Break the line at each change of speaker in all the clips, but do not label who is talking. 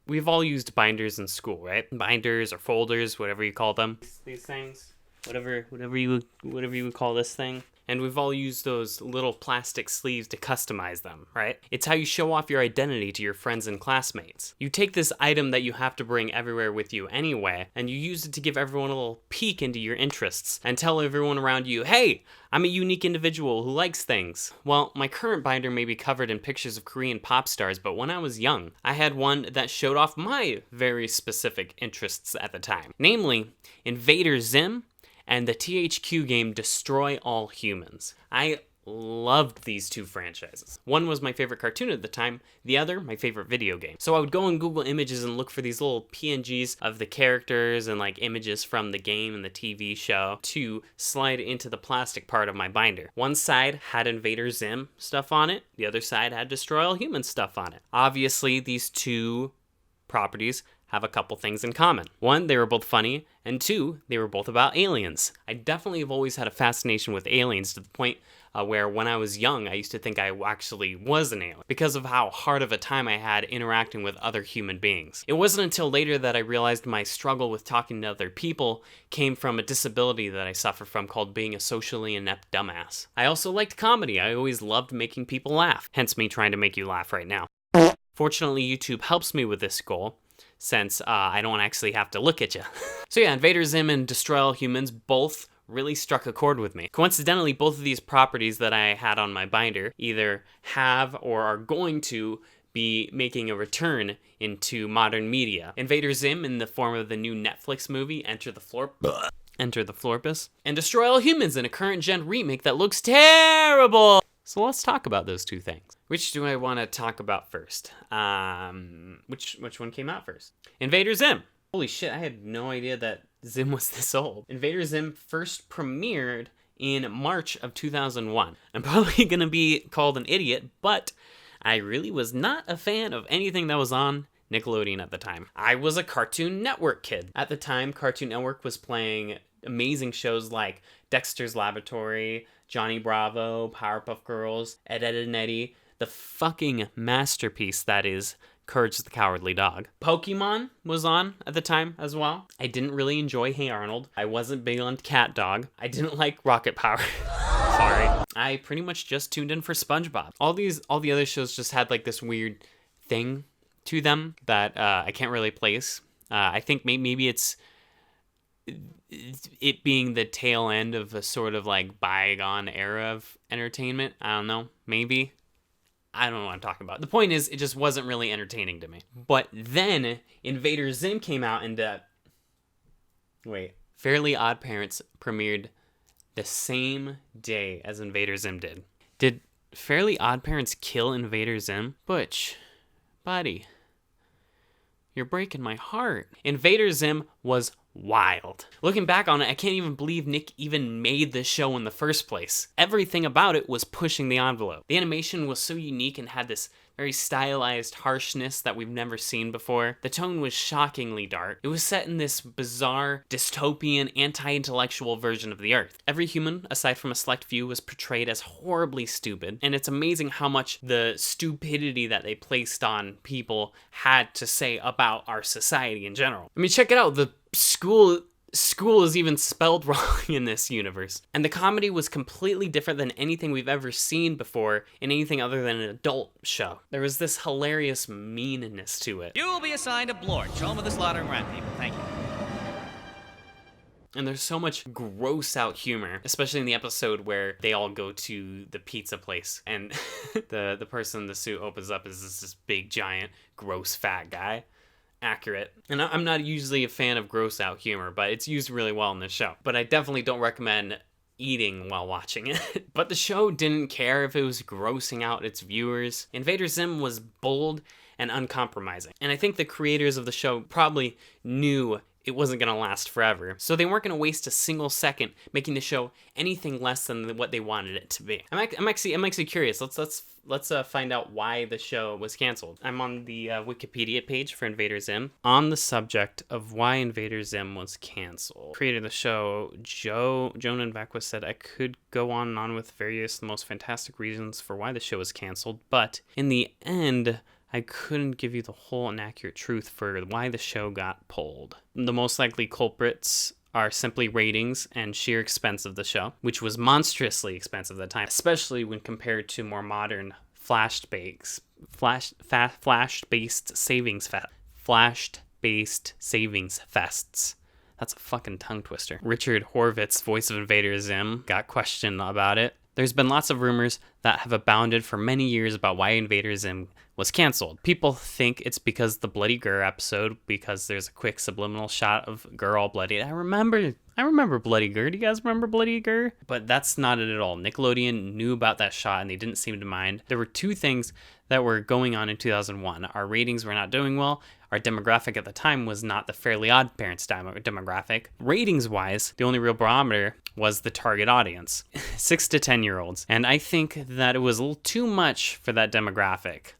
We've all used binders in school, right? Binders or folders, whatever you call them. These things, whatever you would call this thing. And we've all used those little plastic sleeves to customize them, right? It's how you show off your identity to your friends and classmates. You take this item that you have to bring everywhere with you anyway, and you use it to give everyone a little peek into your interests and tell everyone around you, hey, I'm a unique individual who likes things. Well, my current binder may be covered in pictures of Korean pop stars, but when I was young, I had one that showed off my very specific interests at the time. Namely, Invader Zim and the THQ game Destroy All Humans. I loved these two franchises. One was my favorite cartoon at the time, the other my favorite video game. So I would go on Google Images and look for these little PNGs of the characters and like images from the game and the TV show to slide into the plastic part of my binder. One side had Invader Zim stuff on it, the other side had Destroy All Humans stuff on it. Obviously, these two properties have a couple things in common. One, they were both funny, and two, they were both about aliens. I definitely have always had a fascination with aliens to the point where when I was young, I used to think I actually was an alien because of how hard of a time I had interacting with other human beings. It wasn't until later that I realized my struggle with talking to other people came from a disability that I suffer from called being a socially inept dumbass. I also liked comedy. I always loved making people laugh, hence me trying to make you laugh right now. Fortunately, YouTube helps me with this goal, since I don't actually have to look at you. So yeah, Invader Zim and Destroy All Humans both really struck a chord with me. Coincidentally, both of these properties that I had on my binder either have or are going to be making a return into modern media. Invader Zim in the form of the new Netflix movie, Enter the Florpus, and Destroy All Humans in a current gen remake that looks terrible. So let's talk about those two things. Which do I want to talk about first? Which one came out first? Invader Zim. Holy shit, I had no idea that Zim was this old. Invader Zim first premiered in March of 2001. I'm probably going to be called an idiot, but I really was not a fan of anything that was on Nickelodeon at the time. I was a Cartoon Network kid. At the time, Cartoon Network was playing amazing shows like Dexter's Laboratory, Johnny Bravo, Powerpuff Girls, Ed, Edd n Eddy, the fucking masterpiece that is Courage the Cowardly Dog. Pokemon was on at the time as well. I didn't really enjoy Hey Arnold. I wasn't big on Cat Dog. I didn't like Rocket Power. Sorry. I pretty much just tuned in for SpongeBob. All the other shows just had like this weird thing to them that I can't really place. I think maybe it's it being the tail end of a sort of like bygone era of entertainment. I don't know. Maybe. I don't know what I'm talking about. The point is, it just wasn't really entertaining to me. But then Invader Zim came out and Fairly Odd Parents premiered the same day as Invader Zim did. Did Fairly Odd Parents kill Invader Zim? Butch, buddy, you're breaking my heart. Invader Zim was wild. Looking back on it, I can't even believe Nick even made this show in the first place. Everything about it was pushing the envelope. The animation was so unique and had this very stylized harshness that we've never seen before. The tone was shockingly dark. It was set in this bizarre, dystopian, anti-intellectual version of the Earth. Every human, aside from a select few, was portrayed as horribly stupid, and it's amazing how much the stupidity that they placed on people had to say about our society in general. I mean, check it out. The school is even spelled wrong in this universe. And the comedy was completely different than anything we've ever seen before in anything other than an adult show. There was this hilarious meanness to it.
You will be assigned a Blorch, home of the slaughtering rat people. Thank you.
And there's so much gross out humor, especially in the episode where they all go to the pizza place and the person in the suit opens up as this big, giant, gross, fat guy. Accurate. And I'm not usually a fan of gross out humor, but it's used really well in this show. But I definitely don't recommend eating while watching it. But the show didn't care if it was grossing out its viewers. Invader Zim was bold and uncompromising. And I think the creators of the show probably knew it wasn't going to last forever. So they weren't going to waste a single second making the show anything less than what they wanted it to be. I'm actually curious. Let's find out why the show was canceled. I'm on the Wikipedia page for Invader Zim. On the subject of why Invader Zim was canceled, creator of the show, Jonan Vakwa said, I could go on and on with various the most fantastic reasons for why the show was canceled, but in the end, I couldn't give you the whole and accurate truth for why the show got pulled. The most likely culprits are simply ratings and sheer expense of the show, which was monstrously expensive at the time, especially when compared to more modern flash-based savings fests. That's a fucking tongue twister. Richard Horvitz, voice of Invader Zim, got questioned about it. There's been lots of rumors that have abounded for many years about why Invader Zim was canceled. People think it's because the Bloody Gur episode, because there's a quick subliminal shot of Gur all bloody. I remember Bloody Gur. Do you guys remember Bloody Gur? But that's not it at all. Nickelodeon knew about that shot and they didn't seem to mind. There were two things that were going on in 2001. Our ratings were not doing well. Our demographic at the time was not the Fairly Odd Parents demographic. Ratings-wise, the only real barometer was the target audience, 6 to 10-year-olds. And I think that it was a little too much for that demographic.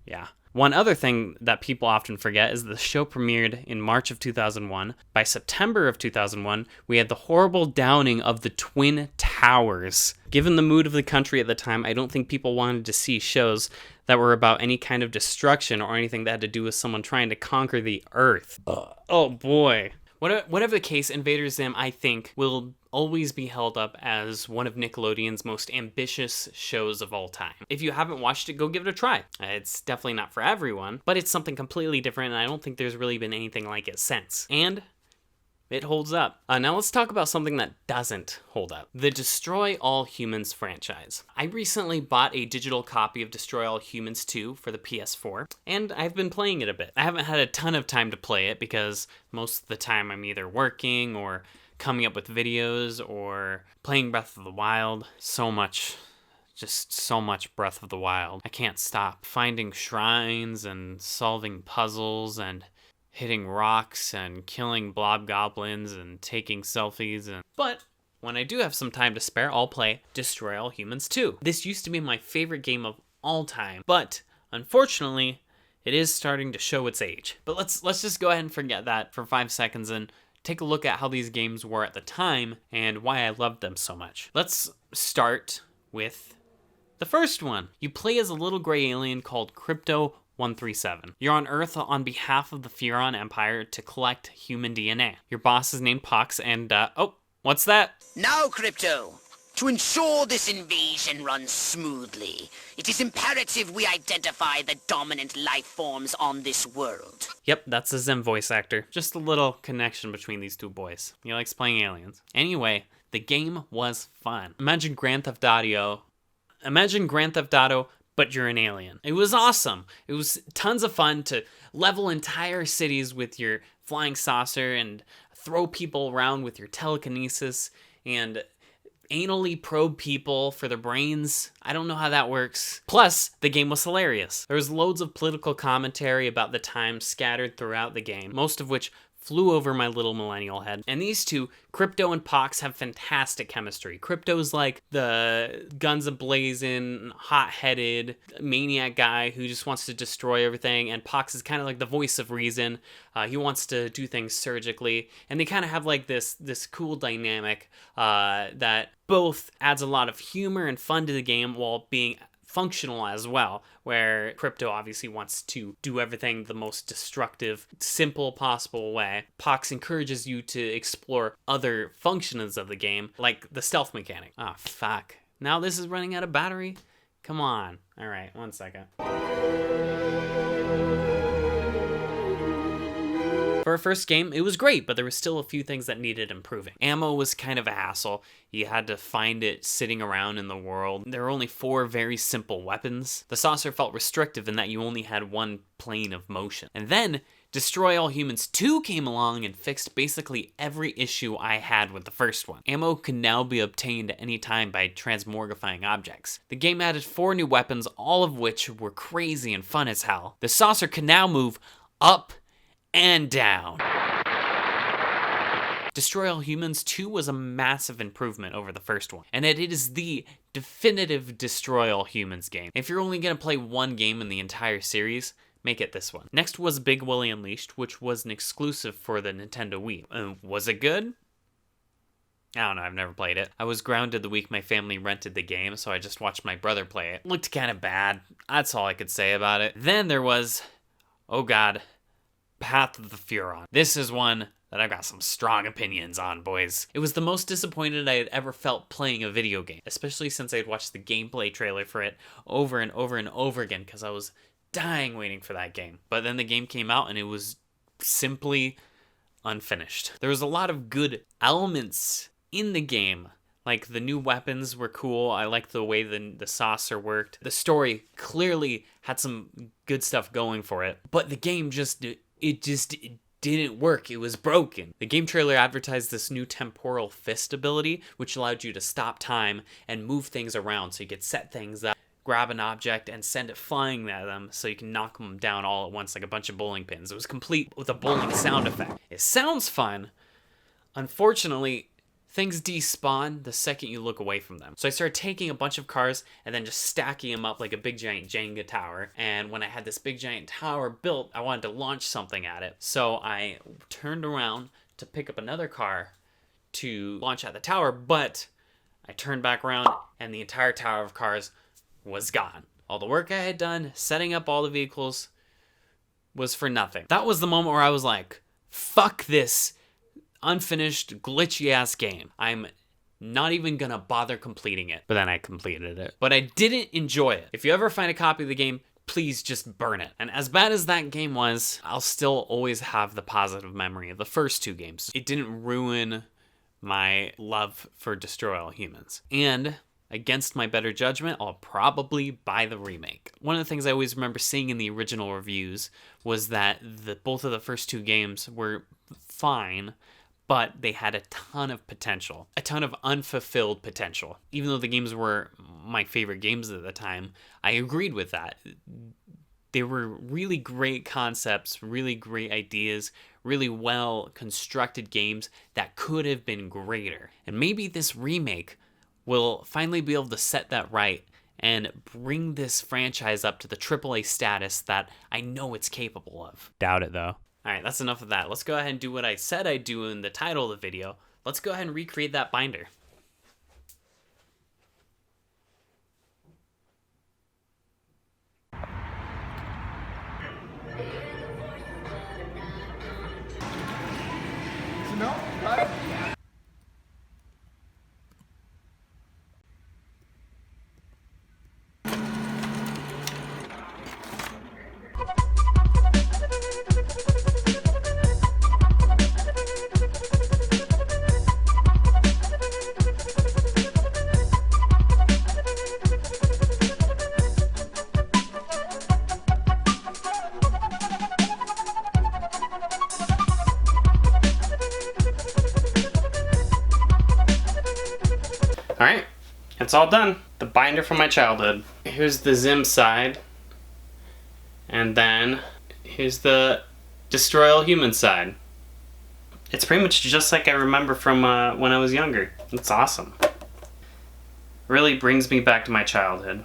Yeah. One other thing that people often forget is the show premiered in March of 2001. By September of 2001, we had the horrible downing of the Twin Towers. Given the mood of the country at the time, I don't think people wanted to see shows that were about any kind of destruction or anything that had to do with someone trying to conquer the Earth. Oh boy. Whatever the case, Invader Zim, I think, will always be held up as one of Nickelodeon's most ambitious shows of all time. If you haven't watched it, go give it a try. It's definitely not for everyone, but it's something completely different, and I don't think there's really been anything like it since. And it holds up. Now let's talk about something that doesn't hold up. The Destroy All Humans franchise. I recently bought a digital copy of Destroy All Humans 2 for the PS4, and I've been playing it a bit. I haven't had a ton of time to play it because most of the time I'm either working or coming up with videos or playing Breath of the Wild. Just so much Breath of the Wild. I can't stop finding shrines and solving puzzles and hitting rocks and killing blob goblins and taking selfies. But when I do have some time to spare, I'll play Destroy All Humans 2. This used to be my favorite game of all time, but unfortunately, it is starting to show its age. But let's just go ahead and forget that for 5 seconds and take a look at how these games were at the time and why I loved them so much. Let's start with the first one. You play as a little gray alien called Crypto 137. You're on Earth on behalf of the Furon Empire to collect human DNA. Your boss is named Pox and, oh, what's that?
Now, Crypto, to ensure this invasion runs smoothly, it is imperative we identify the dominant life forms on this world.
Yep, that's a Zim voice actor. Just a little connection between these two boys. He likes playing aliens. Anyway, the game was fun. Imagine Grand Theft Auto, but you're an alien. It was awesome. It was tons of fun to level entire cities with your flying saucer and throw people around with your telekinesis and anally probe people for their brains. I don't know how that works. Plus, the game was hilarious. There was loads of political commentary about the time scattered throughout the game, most of which flew over my little millennial head. And these two, Crypto and Pox, have fantastic chemistry. Crypto's like the guns a-blazing, hot-headed maniac guy who just wants to destroy everything, and Pox is kind of like the voice of reason. He wants to do things surgically, and they kind of have like this cool dynamic that both adds a lot of humor and fun to the game while being functional as well, where Crypto obviously wants to do everything the most destructive, simple possible way. Pox encourages you to explore other functions of the game, like the stealth mechanic. Ah, fuck. Now this is running out of battery? Come on. All right, 1 second. For our first game, it was great, but there were still a few things that needed improving. Ammo was kind of a hassle. You had to find it sitting around in the world. There were only 4 very simple weapons. The saucer felt restrictive in that you only had one plane of motion. And then Destroy All Humans 2 came along and fixed basically every issue I had with the first one. Ammo can now be obtained at any time by transmogrifying objects. The game added 4 new weapons, all of which were crazy and fun as hell. The saucer can now move up and down. Destroy All Humans 2 was a massive improvement over the first one, and it is the definitive Destroy All Humans game. If you're only going to play one game in the entire series, make it this one. Next was Big Willy Unleashed, which was an exclusive for the Nintendo Wii. Was it good? I don't know, I've never played it. I was grounded the week my family rented the game, so I just watched my brother play it. Looked kind of bad. That's all I could say about it. Then there was, oh god, Path of the Furon. This is one that I've got some strong opinions on, boys. It was the most disappointed I had ever felt playing a video game, especially since I had watched the gameplay trailer for it over and over and over again, because I was dying waiting for that game. But then the game came out and it was simply unfinished. There was a lot of good elements in the game. Like, the new weapons were cool. I liked the way the saucer worked. The story clearly had some good stuff going for it. But the game just didn't work. It was broken. The game trailer advertised this new temporal fist ability, which allowed you to stop time and move things around. So you could set things up, grab an object, and send it flying at them so you can knock them down all at once like a bunch of bowling pins. It was complete with a bowling sound effect. It sounds fun. Unfortunately, things despawn the second you look away from them. So I started taking a bunch of cars and then just stacking them up like a big giant Jenga tower. And when I had this big giant tower built, I wanted to launch something at it. So I turned around to pick up another car to launch at the tower, but I turned back around and the entire tower of cars was gone. All the work I had done setting up all the vehicles was for nothing. That was the moment where I was like, fuck this unfinished, glitchy-ass game. I'm not even gonna bother completing it. But then I completed it. But I didn't enjoy it. If you ever find a copy of the game, please just burn it. And as bad as that game was, I'll still always have the positive memory of the first two games. It didn't ruin my love for Destroy All Humans. And against my better judgment, I'll probably buy the remake. One of the things I always remember seeing in the original reviews was that both of the first two games were fine, but they had a ton of potential, a ton of unfulfilled potential. Even though the games were my favorite games at the time, I agreed with that. They were really great concepts, really great ideas, really well constructed games that could have been greater. And maybe this remake will finally be able to set that right and bring this franchise up to the AAA status that I know it's capable of. Doubt it, though. Alright, that's enough of that. Let's go ahead and do what I said I'd do in the title of the video. Let's go ahead and recreate that binder.
No, right?
Alright, it's all done. The binder from my childhood. Here's the Zim side. And then here's the Destroy All Humans side. It's pretty much just like I remember from when I was younger. It's awesome. Really brings me back to my childhood.